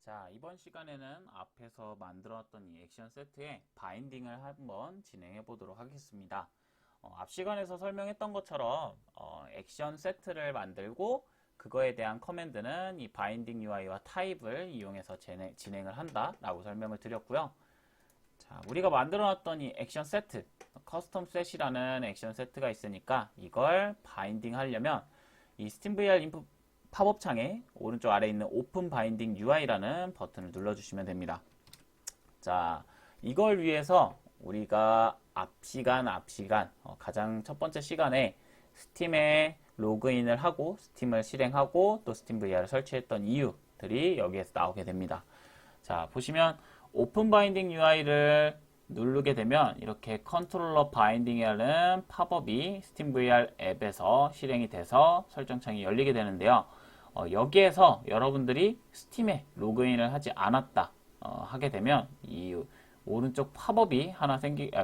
자, 이번 시간에는 앞에서 만들었던 이 액션 세트에 바인딩을 한번 진행해 보도록 하겠습니다. 앞 시간에서 설명했던 것처럼 액션 세트를 만들고 그거에 대한 커맨드는 이 바인딩 UI와 타입을 이용해서 진행을 한다라고 설명을 드렸고요. 자, 우리가 만들어놨던 이 액션 세트, 커스텀 셋이라는 액션 세트가 있으니까 이걸 바인딩 하려면 이 SteamVR 인풋 팝업 창에 오른쪽 아래에 있는 오픈 바인딩 UI라는 버튼을 눌러주시면 됩니다. 자, 이걸 위해서 우리가 앞 시간 가장 첫 번째 시간에 스팀에 로그인을 하고 스팀을 실행하고 또 SteamVR을 설치했던 이유들이 여기에서 나오게 됩니다. 자, 보시면 오픈 바인딩 UI를 누르게 되면 이렇게 컨트롤러 바인딩이라는 팝업이 SteamVR 앱에서 실행이 돼서 설정창이 열리게 되는데요. 여기에서 여러분들이 스팀에 로그인을 하지 않았다 하게 되면 이 오른쪽 팝업이 하나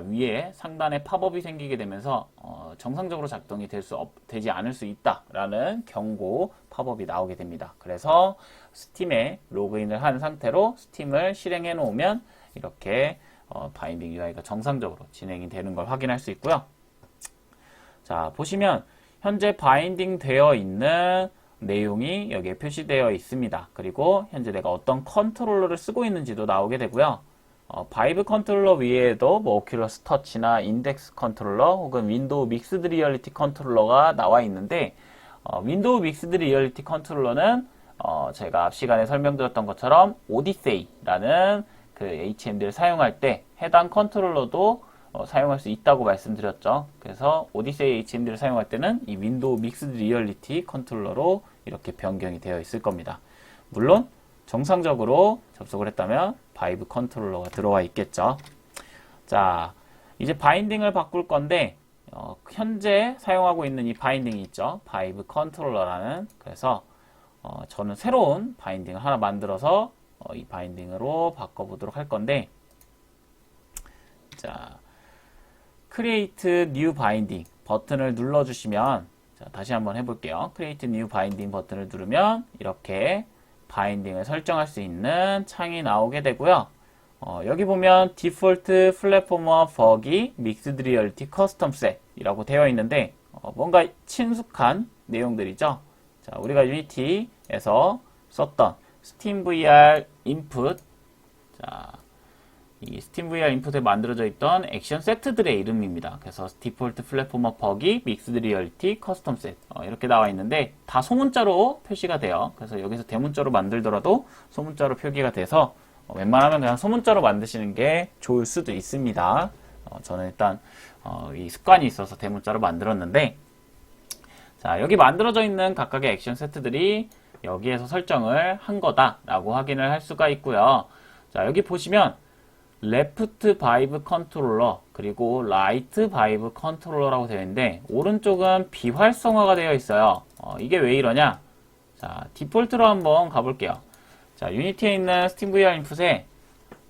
위에 상단에 팝업이 생기게 되면서 정상적으로 작동이 되지 않을 수 있다라는 경고 팝업이 나오게 됩니다. 그래서 스팀에 로그인을 한 상태로 스팀을 실행해 놓으면 이렇게 바인딩 UI가 정상적으로 진행이 되는 걸 확인할 수 있고요. 자, 보시면 현재 바인딩 되어 있는 내용이 여기에 표시되어 있습니다. 그리고 현재 내가 어떤 컨트롤러를 쓰고 있는지도 나오게 되고요. 바이브 컨트롤러 위에도 뭐 오큘러스 터치나 인덱스 컨트롤러 혹은 윈도우 믹스드 리얼리티 컨트롤러가 나와 있는데 윈도우 믹스드 리얼리티 컨트롤러는 제가 앞 시간에 설명드렸던 것처럼 오디세이라는 그 HMD를 사용할 때 해당 컨트롤러도 사용할 수 있다고 말씀드렸죠. 그래서 오디세이 HMD를 사용할 때는 이 윈도우 믹스드 리얼리티 컨트롤러로 이렇게 변경이 되어 있을 겁니다. 물론 정상적으로 접속을 했다면 바이브 컨트롤러가 들어와 있겠죠. 자, 이제 바인딩을 바꿀 건데 현재 사용하고 있는 이 바인딩이 있죠. 바이브 컨트롤러라는. 그래서 저는 새로운 바인딩을 하나 만들어서 이 바인딩으로 바꿔보도록 할 건데, 자, Create New Binding 버튼을 눌러주시면, 자, 다시 한번 해볼게요. Create New Binding 버튼을 누르면 이렇게 바인딩을 설정할 수 있는 창이 나오게 되고요. 여기 보면 디폴트 플랫포머 버기 믹스드 리얼리티 커스텀 셋이라고 되어 있는데 뭔가 친숙한 내용들이죠. 자, 우리가 유니티에서 썼던 SteamVR 인풋, 자, 이 SteamVR 인풋에 만들어져 있던 액션 세트들의 이름입니다. 그래서 디폴트 플랫포머 버기 믹스드 리얼리티 커스텀 셋 이렇게 나와 있는데 다 소문자로 표시가 돼요. 그래서 여기서 대문자로 만들더라도 소문자로 표기가 돼서 웬만하면 그냥 소문자로 만드시는 게 좋을 수도 있습니다. 저는 일단 이 습관이 있어서 대문자로 만들었는데, 자, 여기 만들어져 있는 각각의 액션 세트들이 여기에서 설정을 한 거다라고 확인을 할 수가 있고요. 자, 여기 보시면 레프트 바이브 컨트롤러 그리고 라이트 바이브 컨트롤러라고 되어 있는데 오른쪽은 비활성화가 되어 있어요. 이게 왜 이러냐? 자, 디폴트로 한번 가볼게요. 자, 유니티에 있는 SteamVR 인풋에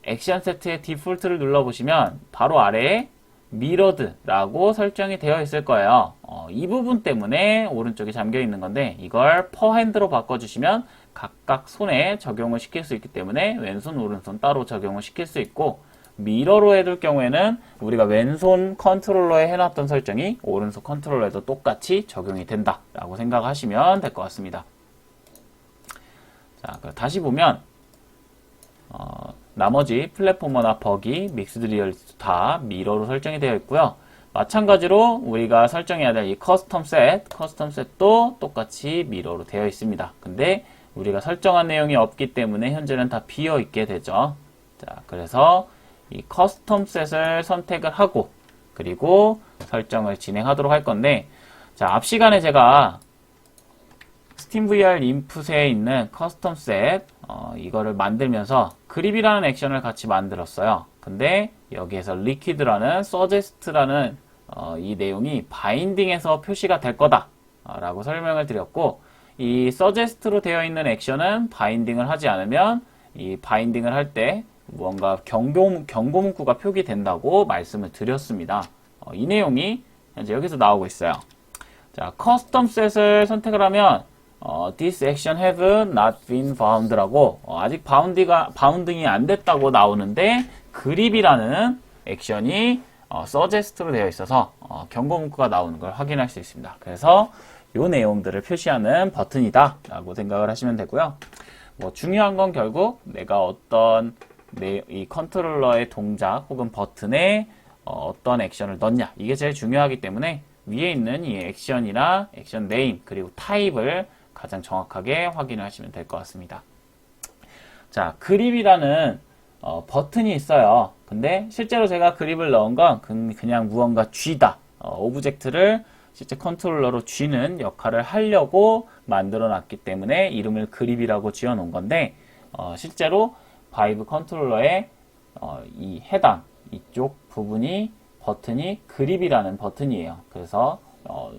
액션 세트의 디폴트를 눌러보시면 바로 아래에 미러드라고 설정이 되어 있을 거예요. 이 부분 때문에 오른쪽에 잠겨 있는 건데 이걸 퍼핸드로 바꿔주시면 각각 손에 적용을 시킬 수 있기 때문에 왼손 오른손 따로 적용을 시킬 수 있고, 미러로 해둘 경우에는 우리가 왼손 컨트롤러에 해놨던 설정이 오른손 컨트롤러에도 똑같이 적용이 된다라고 생각하시면 될 것 같습니다. 자, 다시 보면 나머지 플랫포머나 버기, 믹스드 리얼리티도 다 미러로 설정이 되어 있고요. 마찬가지로 우리가 설정해야 될 이 커스텀 셋도 똑같이 미러로 되어 있습니다. 근데 우리가 설정한 내용이 없기 때문에 현재는 다 비어 있게 되죠. 자, 그래서 이 커스텀 셋을 선택을 하고 그리고 설정을 진행하도록 할 건데, 자, 앞 시간에 제가 SteamVR 인풋에 있는 커스텀 셋 이거를 만들면서 그립이라는 액션을 같이 만들었어요. 근데 여기에서 liquid라는 suggest라는 이 내용이 바인딩에서 표시가 될 거다 라고 설명을 드렸고, 이 suggest로 되어 있는 액션은 바인딩을 하지 않으면 이 바인딩을 할 때 무언가 경고 문구가 표기된다고 말씀을 드렸습니다. 이 내용이 현재 여기서 나오고 있어요. 자, 커스텀 셋을 선택을 하면 this action have not been bound라고 아직 바운딩이 안 됐다고 나오는데 그립이라는 액션이 suggest로 되어 있어서 경고 문구가 나오는 걸 확인할 수 있습니다. 그래서 이 내용들을 표시하는 버튼이다 라고 생각을 하시면 되고요. 뭐 중요한 건 결국 내가 어떤 이 컨트롤러의 동작 혹은 버튼에 어떤 액션을 넣냐 이게 제일 중요하기 때문에 위에 있는 이 액션이나 액션 네임 그리고 타입을 가장 정확하게 확인을 하시면 될 것 같습니다. 자, 그립이라는 버튼이 있어요. 근데 실제로 제가 그립을 넣은 건 그냥 무언가 쥐다. 오브젝트를 실제 컨트롤러로 쥐는 역할을 하려고 만들어 놨기 때문에 이름을 그립이라고 지어 놓은 건데 실제로 바이브 컨트롤러의 이 해당 이쪽 부분이 버튼이 그립이라는 버튼이에요. 그래서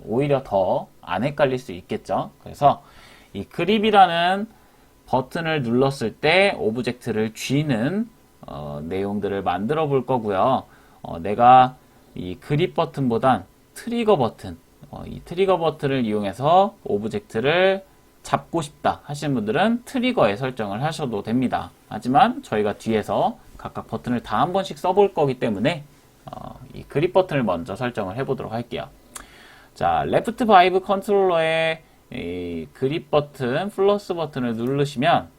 오히려 더 안 헷갈릴 수 있겠죠. 그래서 이 그립이라는 버튼을 눌렀을 때 오브젝트를 쥐는 내용들을 만들어 볼 거고요. 내가 이 그립 버튼보단 트리거 버튼, 이 트리거 버튼을 이용해서 오브젝트를 잡고 싶다 하시는 분들은 트리거에 설정을 하셔도 됩니다. 하지만 저희가 뒤에서 각각 버튼을 다 한 번씩 써볼 거기 때문에 이 그립 버튼을 먼저 설정을 해보도록 할게요. 자, 레프트 바이브 컨트롤러의 이 그립 버튼, 플러스 버튼을 누르시면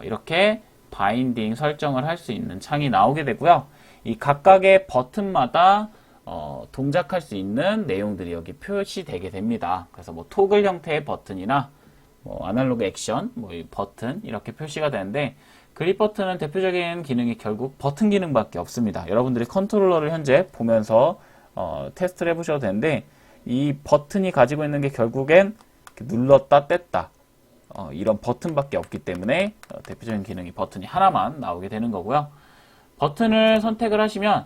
이렇게 바인딩 설정을 할 수 있는 창이 나오게 되고요. 이 각각의 버튼마다 동작할 수 있는 내용들이 여기 표시되게 됩니다. 그래서 뭐 토글 형태의 버튼이나 뭐 아날로그 액션, 뭐 이 버튼 이렇게 표시가 되는데 그립 버튼은 대표적인 기능이 결국 버튼 기능밖에 없습니다. 여러분들이 컨트롤러를 현재 보면서 테스트를 해보셔도 되는데 이 버튼이 가지고 있는 게 결국엔 눌렀다 뗐다 이런 버튼밖에 없기 때문에 대표적인 기능이 버튼이 하나만 나오게 되는 거고요. 버튼을 선택을 하시면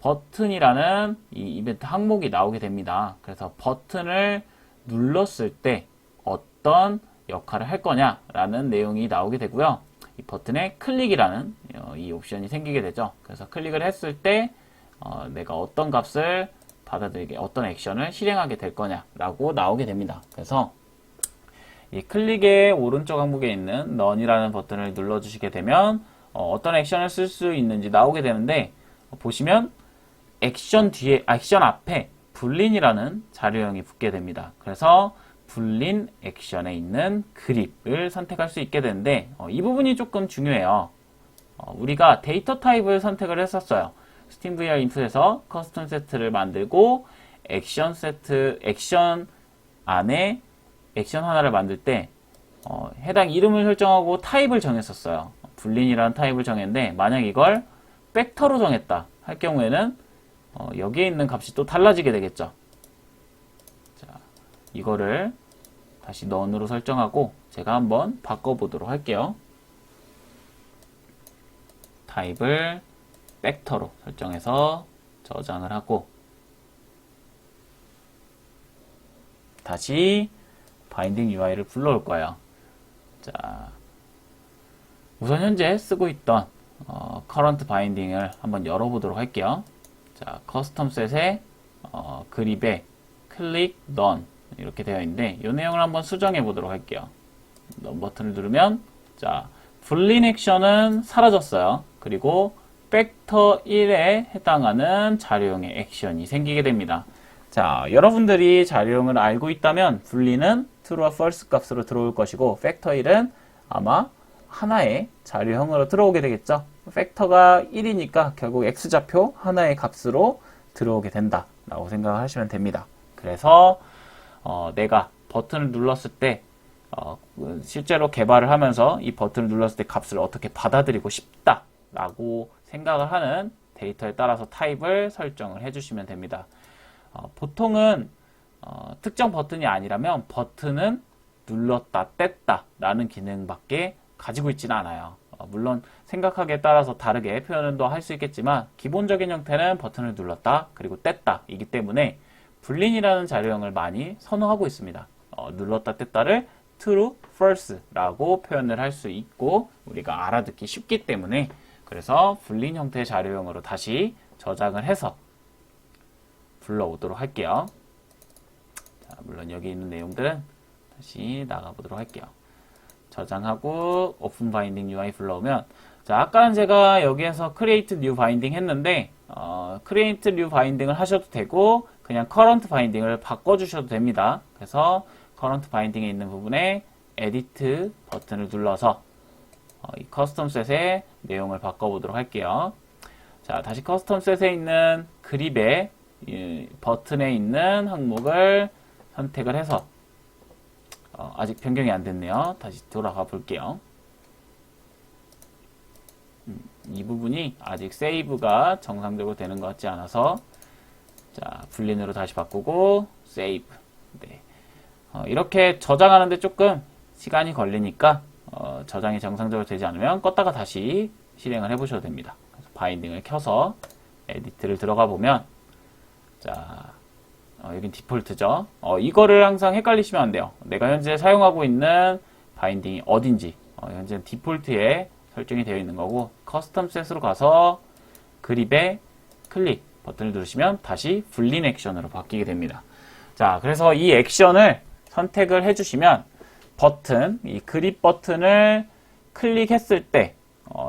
버튼이라는 이 이벤트 항목이 나오게 됩니다. 그래서 버튼을 눌렀을 때 어떤 역할을 할 거냐라는 내용이 나오게 되고요. 이 버튼에 클릭이라는 이 옵션이 생기게 되죠. 그래서 클릭을 했을 때 내가 어떤 값을 받아들이게 어떤 액션을 실행하게 될 거냐라고 나오게 됩니다. 그래서 이 클릭의 오른쪽 항목에 있는 None이라는 버튼을 눌러주시게 되면 어떤 액션을 쓸 수 있는지 나오게 되는데 보시면 액션 앞에 불린이라는 자료형이 붙게 됩니다. 그래서 불린 액션에 있는 그립을 선택할 수 있게 되는데 이 부분이 조금 중요해요. 우리가 데이터 타입을 선택을 했었어요. SteamVR 인풋에서 커스텀 세트를 만들고 액션 안에 액션 하나를 만들 때 해당 이름을 설정하고 타입을 정했었어요. 불린이라는 타입을 정했는데 만약 이걸 벡터로 정했다 할 경우에는 여기에 있는 값이 또 달라지게 되겠죠. 자, 이거를 다시 none으로 설정하고 제가 한번 바꿔보도록 할게요. 타입을 벡터로 설정해서 저장을 하고 다시 바인딩 UI를 불러올 거예요. 자, 우선 현재 쓰고 있던 current 바인딩을 한번 열어보도록 할게요. 자, 커스텀 셋에 그립에 클릭 none 이렇게 되어 있는데 이 내용을 한번 수정해 보도록 할게요. none 버튼을 누르면 자, 불린 액션은 사라졌어요. 그리고 벡터 1에 해당하는 자료형의 액션이 생기게 됩니다. 자, 여러분들이 자료형을 알고 있다면 불린은 true와 false 값으로 들어올 것이고 벡터 1은 아마 하나의 자료형으로 들어오게 되겠죠. 벡터가 1이니까 결국 x좌표 하나의 값으로 들어오게 된다 라고 생각하시면 됩니다. 그래서 내가 버튼을 눌렀을 때 실제로 개발을 하면서 이 버튼을 눌렀을 때 값을 어떻게 받아들이고 싶다 라고 생각을 하는 데이터에 따라서 타입을 설정을 해주시면 됩니다. 보통은 특정 버튼이 아니라면 버튼은 눌렀다 뗐다 라는 기능밖에 가지고 있지는 않아요. 물론 생각하기에 따라서 다르게 표현은 할 수 있겠지만 기본적인 형태는 버튼을 눌렀다 그리고 뗐다 이기 때문에 불린이라는 자료형을 많이 선호하고 있습니다. 눌렀다 뗐다를 true, false 라고 표현을 할 수 있고 우리가 알아듣기 쉽기 때문에 그래서 불린 형태의 자료형으로 다시 저장을 해서 불러오도록 할게요. 자, 물론 여기 있는 내용들은 다시 나가보도록 할게요. 저장하고 오픈 바인딩 UI 불러오면, 자, 아까는 제가 여기에서 create new binding 했는데 create new binding을 하셔도 되고 그냥 current binding을 바꿔주셔도 됩니다. 그래서 current binding에 있는 부분에 edit 버튼을 눌러서 이 커스텀 셋의 내용을 바꿔보도록 할게요. 자, 다시 커스텀 셋에 있는 그립의 버튼에 있는 항목을 선택을 해서 아직 변경이 안 됐네요. 다시 돌아가 볼게요. 이 부분이 아직 세이브가 정상적으로 되는 것 같지 않아서, 자, 불린으로 다시 바꾸고 세이브. 네. 이렇게 저장하는데 조금 시간이 걸리니까 저장이 정상적으로 되지 않으면 껐다가 다시 실행을 해보셔도 됩니다. 바인딩을 켜서 에디트를 들어가 보면, 자, 여긴 디폴트죠. 이거를 항상 헷갈리시면 안 돼요. 내가 현재 사용하고 있는 바인딩이 어딘지, 현재 디폴트에 설정이 되어 있는 거고, 커스텀 셋으로 가서 그립에 클릭 버튼을 누르시면 다시 불린 액션으로 바뀌게 됩니다. 자, 그래서 이 액션을 선택을 해주시면 버튼, 이 그립 버튼을 클릭했을 때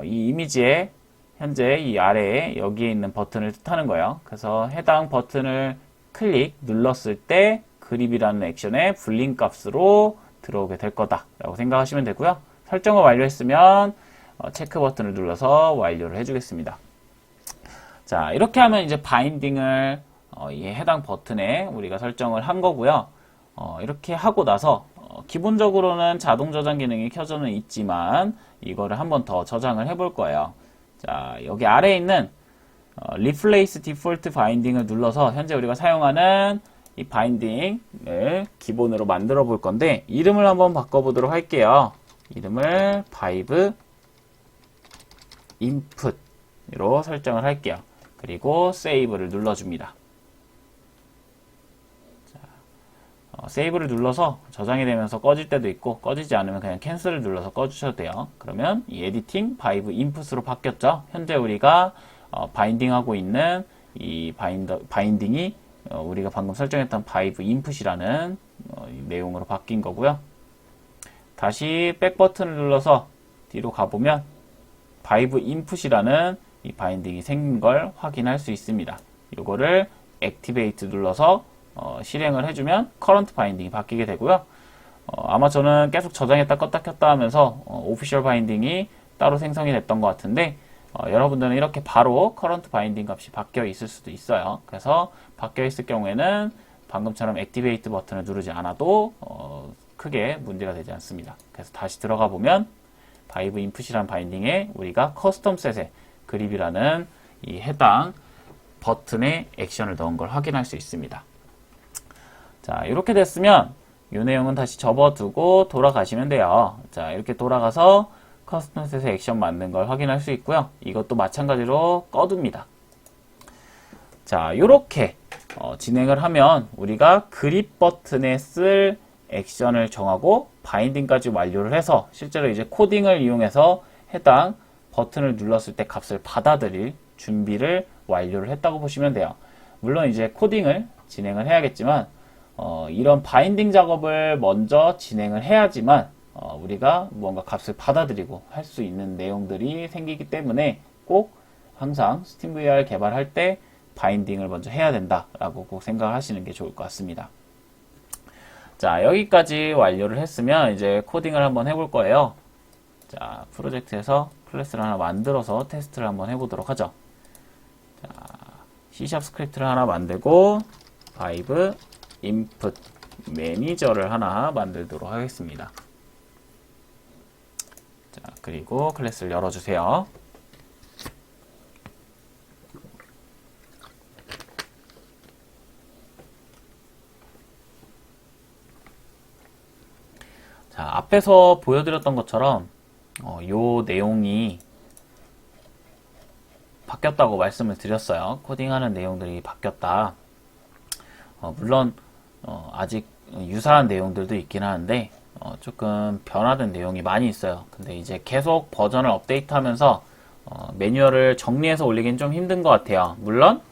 이 이미지에 현재 이 아래에 여기에 있는 버튼을 뜻하는 거예요. 그래서 해당 버튼을 클릭 눌렀을 때 그립이라는 액션의 불린 값으로 들어오게 될 거다라고 생각하시면 되고요. 설정을 완료했으면 체크 버튼을 눌러서 완료를 해주겠습니다. 자, 이렇게 하면 이제 바인딩을 이 해당 버튼에 우리가 설정을 한 거고요. 이렇게 하고 나서 기본적으로는 자동 저장 기능이 켜져는 있지만 이거를 한번 더 저장을 해볼 거예요. 자, 여기 아래에 있는 Replace Default Binding을 눌러서 현재 우리가 사용하는 이 바인딩을 기본으로 만들어 볼 건데, 이름을 한번 바꿔보도록 할게요. 이름을 Vibe Input으로 설정을 할게요. 그리고 세이브를 눌러줍니다. 세이브를 눌러서 저장이 되면서 꺼질 때도 있고, 꺼지지 않으면 그냥 캔슬을 눌러서 꺼주셔도 돼요. 그러면 이 에디팅 바이브 인풋으로 바뀌었죠. 현재 우리가 바인딩하고 있는 이 바인딩이 우리가 방금 설정했던 바이브 인풋이라는 내용으로 바뀐 거고요. 다시 백 버튼을 눌러서 뒤로 가보면 바이브 인풋이라는 이 바인딩이 생긴 걸 확인할 수 있습니다. 이거를 액티베이트 눌러서 실행을 해주면 커런트 바인딩이 바뀌게 되고요. 아마 저는 계속 저장했다 껐다 켰다 하면서 오피셜 바인딩이 따로 생성이 됐던 것 같은데, 여러분들은 이렇게 바로 커런트 바인딩 값이 바뀌어 있을 수도 있어요. 그래서 바뀌어 있을 경우에는 방금처럼 액티베이트 버튼을 누르지 않아도 크게 문제가 되지 않습니다. 그래서 다시 들어가 보면 바이브 인풋이라는 바인딩에 우리가 커스텀 셋에 그립이라는 이 해당 버튼에 액션을 넣은 걸 확인할 수 있습니다. 자, 이렇게 됐으면 이 내용은 다시 접어두고 돌아가시면 돼요. 자, 이렇게 돌아가서 커스텀 셋에 액션 만든 걸 확인할 수 있고요. 이것도 마찬가지로 꺼둡니다. 자, 이렇게 진행을 하면 우리가 그립 버튼에 쓸 액션을 정하고 바인딩까지 완료를 해서 실제로 이제 코딩을 이용해서 해당 버튼을 눌렀을 때 값을 받아들일 준비를 완료를 했다고 보시면 돼요. 물론 이제 코딩을 진행을 해야겠지만 이런 바인딩 작업을 먼저 진행을 해야지만 우리가 무언가 값을 받아들이고 할 수 있는 내용들이 생기기 때문에 꼭 항상 SteamVR 개발할 때 바인딩을 먼저 해야 된다라고 꼭 생각을 하시는 게 좋을 것 같습니다. 자, 여기까지 완료를 했으면 이제 코딩을 한번 해볼 거예요. 자, 프로젝트에서 클래스를 하나 만들어서 테스트를 한번 해보도록 하죠. 자, C# 스크립트를 하나 만들고 Vibe Input 매니저를 하나 만들도록 하겠습니다. 자, 그리고 클래스를 열어주세요. 자, 앞에서 보여드렸던 것처럼 요 내용이 바뀌었다고 말씀을 드렸어요. 코딩하는 내용들이 바뀌었다. 물론 아직 유사한 내용들도 있긴 하는데 조금 변화된 내용이 많이 있어요. 근데 이제 계속 버전을 업데이트하면서 매뉴얼을 정리해서 올리긴 좀 힘든 것 같아요. 물론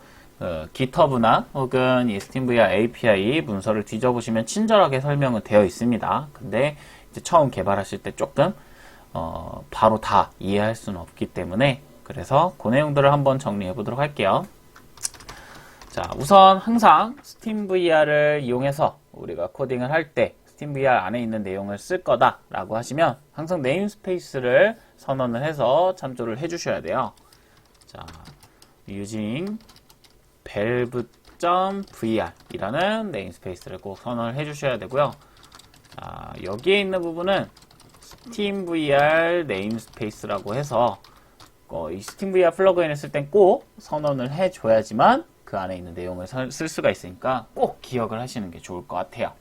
GitHub나 혹은 이 SteamVR API 문서를 뒤져보시면 친절하게 설명은 되어 있습니다. 근데 이제 처음 개발하실 때 조금 바로 다 이해할 수는 없기 때문에 그래서 그 내용들을 한번 정리해 보도록 할게요. 자, 우선 항상 SteamVR을 이용해서 우리가 코딩을 할 때 SteamVR 안에 있는 내용을 쓸 거다라고 하시면 항상 네임스페이스를 선언을 해서 참조를 해주셔야 돼요. 자, using valve.vr 이라는 네임스페이스를 꼭 선언을 해주셔야 되고요. 자, 여기에 있는 부분은 SteamVR 네임스페이스라고 해서 이 SteamVR 플러그인을 쓸 땐 꼭 선언을 해줘야지만 그 안에 있는 내용을 쓸 수가 있으니까 꼭 기억을 하시는 게 좋을 것 같아요.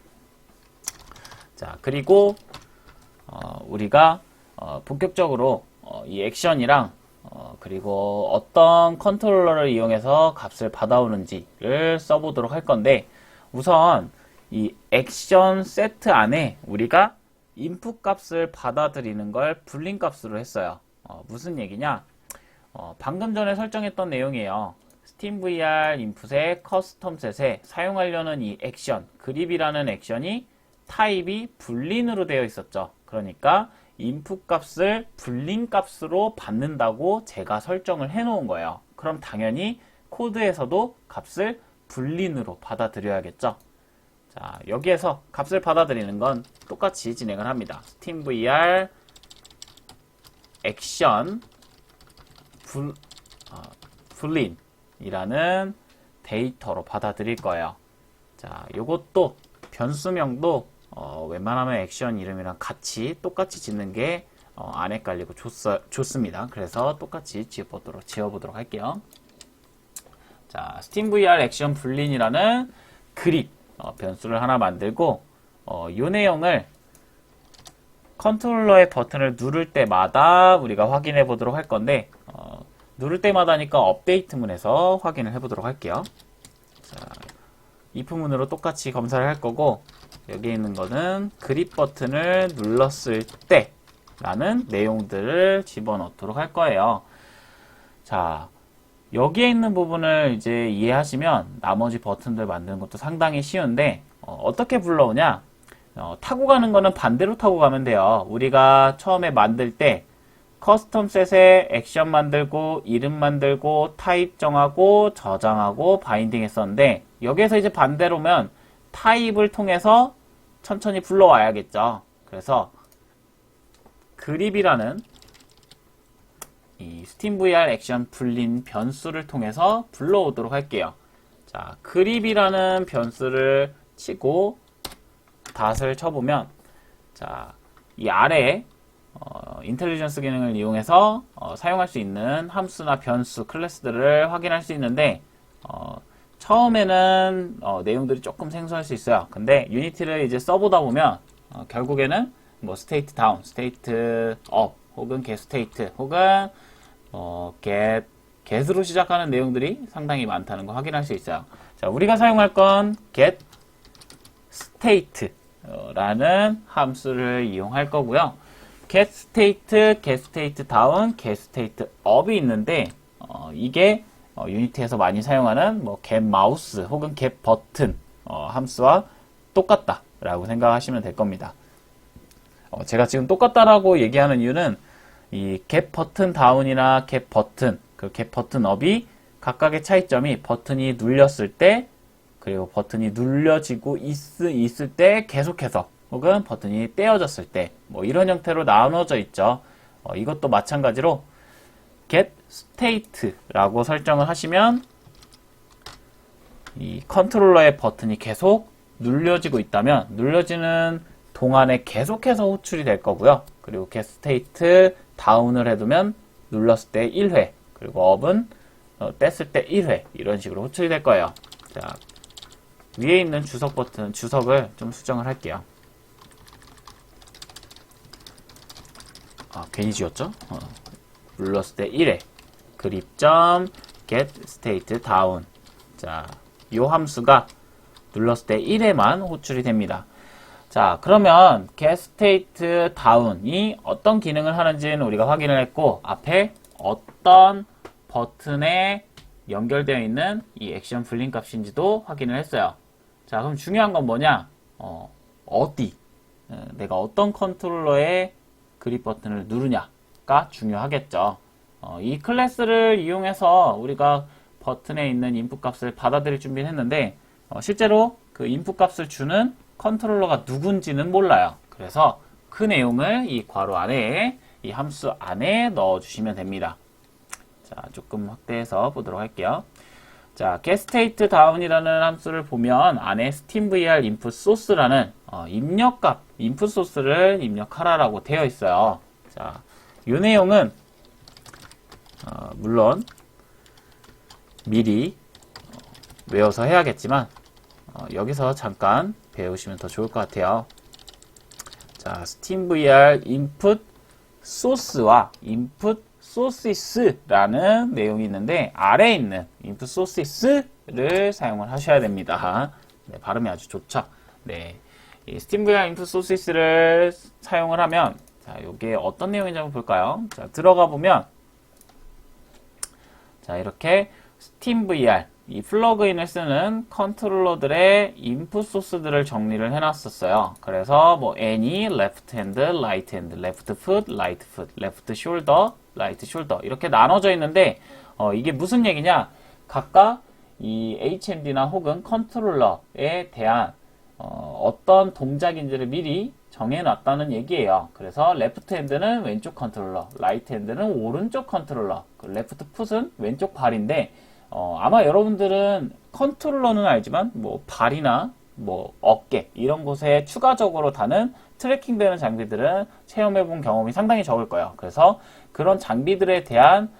자, 그리고 우리가 본격적으로 이 액션이랑 그리고 어떤 컨트롤러를 이용해서 값을 받아오는지를 써보도록 할 건데 우선 이 액션 세트 안에 우리가 인풋 값을 받아들이는 걸 불린 값으로 했어요. 무슨 얘기냐? 방금 전에 설정했던 내용이에요. SteamVR 인풋의 커스텀 셋에 사용하려는 이 액션, 그립이라는 액션이 타입이 불린으로 되어 있었죠. 그러니까 인풋 값을 불린 값으로 받는다고 제가 설정을 해 놓은 거예요. 그럼 당연히 코드에서도 값을 불린으로 받아들여야겠죠. 자, 여기에서 값을 받아들이는 건 똑같이 진행을 합니다. SteamVR 액션 불린이라는 데이터로 받아들일 거예요. 자, 요것도 변수명도 웬만하면 액션 이름이랑 같이 똑같이 짓는 게 안 헷갈리고 좋습니다. 그래서 똑같이 지어보도록 할게요. 자, SteamVR 액션 불린이라는 그립 변수를 하나 만들고 이 내용을 컨트롤러의 버튼을 누를 때마다 우리가 확인해 보도록 할 건데 누를 때마다니까 업데이트문에서 확인을 해 보도록 할게요. 자, if문으로 똑같이 검사를 할 거고 여기에 있는 거는 그립 버튼을 눌렀을 때 라는 내용들을 집어넣도록 할 거예요. 자, 여기에 있는 부분을 이제 이해하시면 나머지 버튼들 만드는 것도 상당히 쉬운데 어떻게 불러오냐? 타고 가는 거는 반대로 타고 가면 돼요. 우리가 처음에 만들 때 커스텀 셋에 액션 만들고 이름 만들고 타입 정하고 저장하고 바인딩 했었는데 여기에서 이제 반대로면 타입을 통해서 천천히 불러와야겠죠. 그래서 그립이라는 이 SteamVR 액션 불린 변수를 통해서 불러오도록 할게요. 자, 그립이라는 변수를 치고 닷을 쳐보면 자, 이 아래에 인텔리전스 기능을 이용해서 사용할 수 있는 함수나 변수, 클래스들을 확인할 수 있는데 처음에는 내용들이 조금 생소할 수 있어요. 근데 유니티를 이제 써보다 보면 결국에는 뭐 스테이트 다운, 스테이트 업, 혹은 get 스테이트, 혹은 get으로 시작하는 내용들이 상당히 많다는 거 확인할 수 있어요. 자, 우리가 사용할 건 get state라는 함수를 이용할 거고요. get state, get state down, get state up이 있는데 이게 유니티에서 많이 사용하는 뭐 get mouse 혹은 get button 함수와 똑같다라고 생각하시면 될 겁니다. 제가 지금 똑같다라고 얘기하는 이유는 이 get button down이나 get button, 그 get button up이 각각의 차이점이 버튼이 눌렸을 때 그리고 버튼이 눌려지고 있을 때 계속해서 혹은 버튼이 떼어졌을 때 뭐 이런 형태로 나눠져 있죠. 이것도 마찬가지로 get state라고 설정을 하시면 이 컨트롤러의 버튼이 계속 눌려지고 있다면 눌려지는 동안에 계속해서 호출이 될 거고요. 그리고 get state down을 해두면 눌렀을 때 1회 그리고 up은 뗐을 때 1회 이런 식으로 호출이 될 거예요. 자, 위에 있는 주석 버튼, 주석을 좀 수정을 할게요. 괜히 지웠죠? 눌렀을 때 1회 그립.get state down. 자, 이 함수가 눌렀을 때 1회만 호출이 됩니다. 자, 그러면 get state down이 어떤 기능을 하는지는 우리가 확인을 했고 앞에 어떤 버튼에 연결되어 있는 이 액션 불린 값인지도 확인을 했어요. 자, 그럼 중요한 건 뭐냐? 어디? 내가 어떤 컨트롤러에 그립 버튼을 누르냐가 중요하겠죠. 이 클래스를 이용해서 우리가 버튼에 있는 인풋 값을 받아들일 준비를 했는데 실제로 그 인풋 값을 주는 컨트롤러가 누군지는 몰라요. 그래서 그 내용을 이 괄호 안에 이 함수 안에 넣어주시면 됩니다. 자, 조금 확대해서 보도록 할게요. 자, getState down이라는 함수를 보면 안에 SteamVR input source라는 입력값, 인풋 소스를 입력하라라고 되어 있어요. 자, 이 내용은 물론 미리 외워서 해야겠지만 여기서 잠깐 배우시면 더 좋을 것 같아요. 자, SteamVR input source와 input sources라는 내용이 있는데 아래에 있는 input sources를 사용을 하셔야 됩니다. 네, 발음이 아주 좋죠. 네, 이 SteamVR input sources를 사용을 하면 자, 이게 어떤 내용인지 한번 볼까요? 자, 들어가 보면 자, 이렇게 SteamVR 이 플러그인을 쓰는 컨트롤러들의 인풋 소스들을 정리를 해놨었어요. 그래서 뭐 any, left hand, right hand, left foot, right foot, left shoulder, right shoulder 이렇게 나눠져 있는데 이게 무슨 얘기냐? 각각 이 HMD나 혹은 컨트롤러에 대한 어떤 동작인지를 미리 정해놨다는 얘기예요. 그래서 레프트 핸드는 왼쪽 컨트롤러, 라이트 핸드는 오른쪽 컨트롤러, 레프트 풋은 왼쪽 발인데 아마 여러분들은 컨트롤러는 알지만 뭐 발이나 뭐 어깨 이런 곳에 추가적으로 다는 트래킹 되는 장비들은 체험해 본 경험이 상당히 적을 거예요. 그래서 그런 장비들에 대한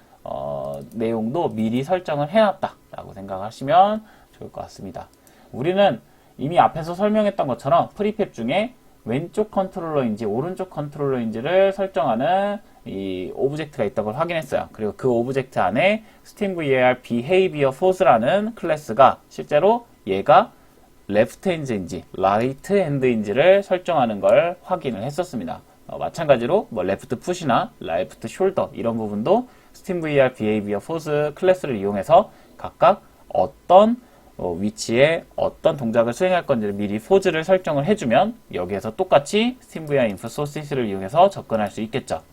내용도 미리 설정을 해놨다 라고 생각하시면 좋을 것 같습니다. 우리는 이미 앞에서 설명했던 것처럼 프리팹 중에 왼쪽 컨트롤러인지 오른쪽 컨트롤러인지를 설정하는 이 오브젝트가 있다는 걸 확인했어요. 그리고 그 오브젝트 안에 SteamVR Behavior Force라는 클래스가 실제로 얘가 레프트 핸드인지 라이트 핸드인지를 설정하는 걸 확인을 했었습니다. 마찬가지로 뭐 레프트 풋이나 레프트 숄더 이런 부분도 SteamVR Behavior Force 클래스를 이용해서 각각 어떤 위치에 어떤 동작을 수행할 건지를 미리 포즈를 설정을 해주면 여기에서 똑같이 SteamVR Input Sources를 이용해서 접근할 수 있겠죠.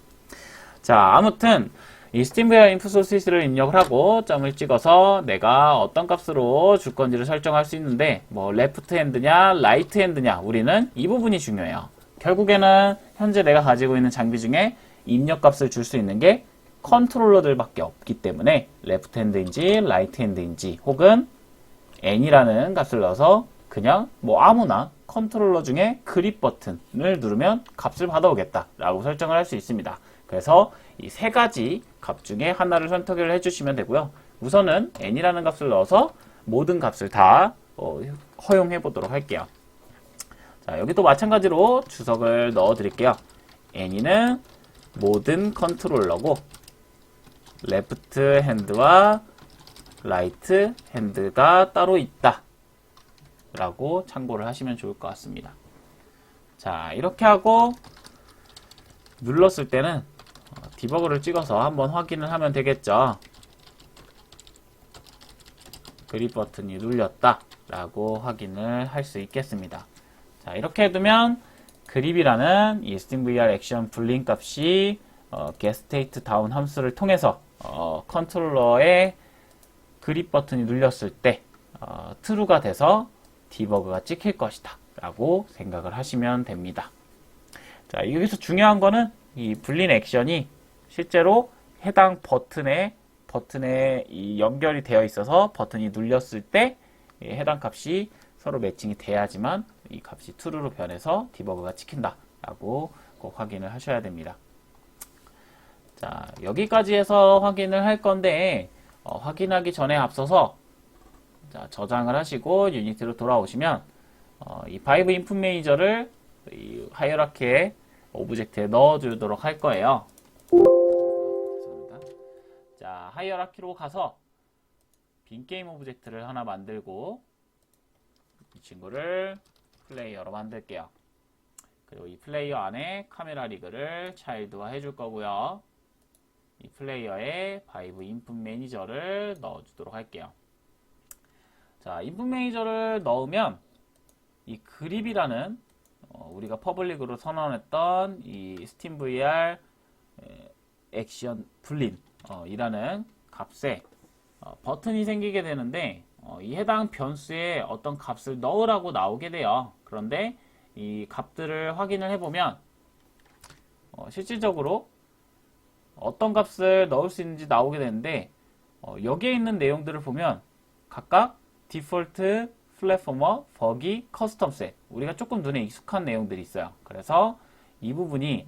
자, 아무튼 이 SteamVR Input Sources를 입력을 하고 점을 찍어서 내가 어떤 값으로 줄 건지를 설정할 수 있는데 뭐 레프트 핸드냐 라이트 핸드냐 우리는 이 부분이 중요해요. 결국에는 현재 내가 가지고 있는 장비 중에 입력 값을 줄 수 있는 게 컨트롤러들밖에 없기 때문에 레프트 핸드인지 라이트 핸드인지 혹은 n이라는 값을 넣어서 그냥 뭐 아무나 컨트롤러 중에 그립 버튼을 누르면 값을 받아오겠다 라고 설정을 할 수 있습니다. 그래서 이 세 가지 값 중에 하나를 선택을 해주시면 되고요. 우선은 n이라는 값을 넣어서 모든 값을 다 허용해 보도록 할게요. 자, 여기도 마찬가지로 주석을 넣어 드릴게요. n이는 모든 컨트롤러고 레프트 핸드와 라이트 핸드가 따로 있다 라고 참고를 하시면 좋을 것 같습니다. 자, 이렇게 하고 눌렀을 때는 디버그를 찍어서 한번 확인을 하면 되겠죠. 그립 버튼이 눌렸다 라고 확인을 할 수 있겠습니다. 자, 이렇게 해두면 그립이라는 이 SteamVR 액션 불린 값이 getState down 함수를 통해서 컨트롤러의 그립 버튼이 눌렸을 때 true가 돼서 디버그가 찍힐 것이다 라고 생각을 하시면 됩니다. 자, 여기서 중요한 거는 이 불린 액션이 실제로 해당 버튼에 이 연결이 되어 있어서 버튼이 눌렸을 때 해당 값이 서로 매칭이 돼야지만 이 값이 true로 변해서 디버그가 찍힌다 라고 꼭 확인을 하셔야 됩니다. 자, 여기까지 해서 확인을 할 건데 확인하기 전에 앞서서 자, 저장을 하시고 유니티로 돌아오시면 이 바이브 인풋 매니저를 이 하이어라키의 오브젝트에 넣어주도록 할 거예요. 죄송합니다. 자, 하이어라키로 가서 빈 게임 오브젝트를 하나 만들고 이 친구를 플레이어로 만들게요. 그리고 이 플레이어 안에 카메라 리그를 차일드화 해줄 거고요. 이 플레이어에 바이브 인풋 매니저를 넣어주도록 할게요. 자, 인풋 매니저를 넣으면 이 그립이라는 우리가 퍼블릭으로 선언했던 이 SteamVR 액션 불린 이라는 값에 버튼이 생기게 되는데 이 해당 변수에 어떤 값을 넣으라고 나오게 돼요. 그런데 이 값들을 확인을 해보면 실질적으로 어떤 값을 넣을 수 있는지 나오게 되는데 여기에 있는 내용들을 보면 각각 디폴트, 플랫포머, 버기, 커스텀 셋 우리가 조금 눈에 익숙한 내용들이 있어요. 그래서 이 부분이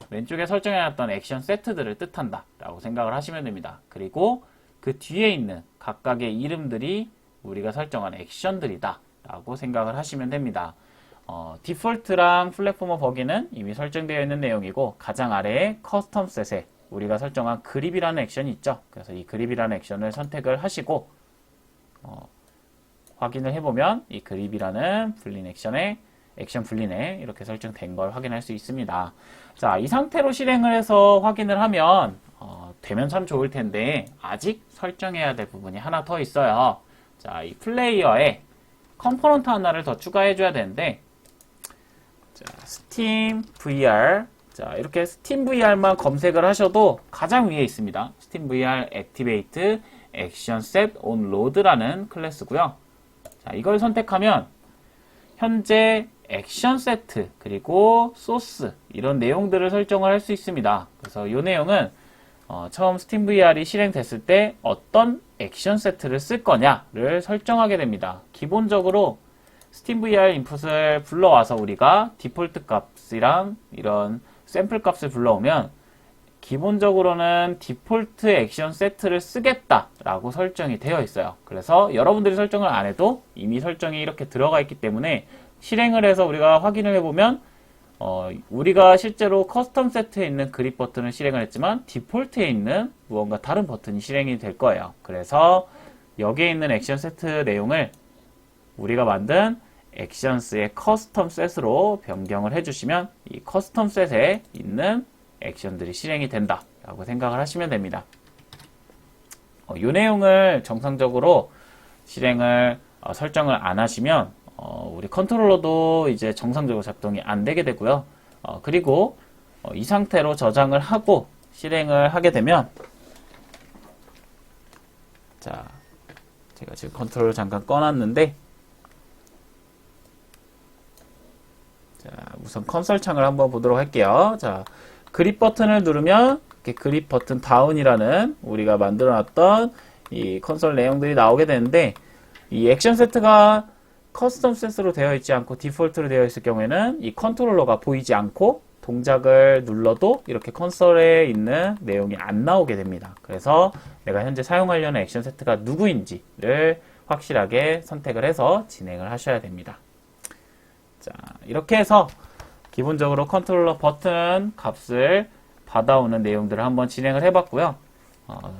왼쪽에 설정해놨던 액션 세트들을 뜻한다 라고 생각을 하시면 됩니다. 그리고 그 뒤에 있는 각각의 이름들이 우리가 설정한 액션들이다 라고 생각을 하시면 됩니다. 디폴트랑 플랫포머 버기는 이미 설정되어 있는 내용이고 가장 아래에 커스텀 셋에 우리가 설정한 그립이라는 액션이 있죠. 그래서 이 그립이라는 액션을 선택을 하시고 확인을 해보면 이 그립이라는 불린 액션 불린에 이렇게 설정된 걸 확인할 수 있습니다. 자, 이 상태로 실행을 해서 확인을 하면 되면 참 좋을 텐데 아직 설정해야 될 부분이 하나 더 있어요. 자, 이 플레이어에 컴포넌트 하나를 더 추가해 줘야 되는데 자, 스팀 VR 자, 이렇게 스팀 VR만 검색을 하셔도 가장 위에 있습니다. 스팀 VR Activate Action Set on Load라는 클래스고요. 자, 이걸 선택하면 현재 액션 세트 그리고 소스 이런 내용들을 설정을 할 수 있습니다. 그래서 이 내용은 처음 스팀 VR이 실행됐을 때 어떤 액션 세트를 쓸 거냐를 설정하게 됩니다. 기본적으로 스팀 VR 인풋을 불러와서 우리가 디폴트 값이랑 이런 샘플 값을 불러오면 기본적으로는 디폴트 액션 세트를 쓰겠다라고 설정이 되어 있어요. 그래서 여러분들이 설정을 안 해도 이미 설정이 이렇게 들어가 있기 때문에 실행을 해서 우리가 확인을 해보면 우리가 실제로 커스텀 세트에 있는 그립 버튼을 실행을 했지만 디폴트에 있는 무언가 다른 버튼이 실행이 될 거예요. 그래서 여기에 있는 액션 세트 내용을 우리가 만든 액션스의 커스텀 셋으로 변경을 해주시면 이 커스텀 셋에 있는 액션들이 실행이 된다 라고 생각을 하시면 됩니다. 이 내용을 정상적으로 실행을 설정을 안 하시면 우리 컨트롤러도 이제 정상적으로 작동이 안 되게 되고요. 그리고 이 상태로 저장을 하고 실행을 하게 되면 자, 제가 지금 컨트롤을 잠깐 꺼놨는데 자, 우선 컨솔 창을 한번 보도록 할게요. 자, 그립 버튼을 누르면 이렇게 그립 버튼 다운이라는 우리가 만들어놨던 이 컨솔 내용들이 나오게 되는데 이 액션 세트가 커스텀 셋으로 되어 있지 않고 디폴트로 되어 있을 경우에는 이 컨트롤러가 보이지 않고 동작을 눌러도 이렇게 컨솔에 있는 내용이 안 나오게 됩니다. 그래서 내가 현재 사용하려는 액션 세트가 누구인지를 확실하게 선택을 해서 진행을 하셔야 됩니다. 자, 이렇게 해서 기본적으로 컨트롤러 버튼 값을 받아오는 내용들을 한번 진행을 해봤고요.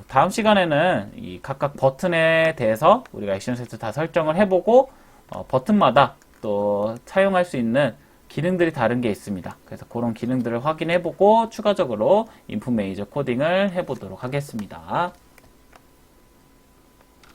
다음 시간에는 이 각각 버튼에 대해서 우리가 액션 세트 다 설정을 해보고 버튼마다 또 사용할 수 있는 기능들이 다른 게 있습니다. 그래서 그런 기능들을 확인해보고 추가적으로 인풋 매니저 코딩을 해보도록 하겠습니다.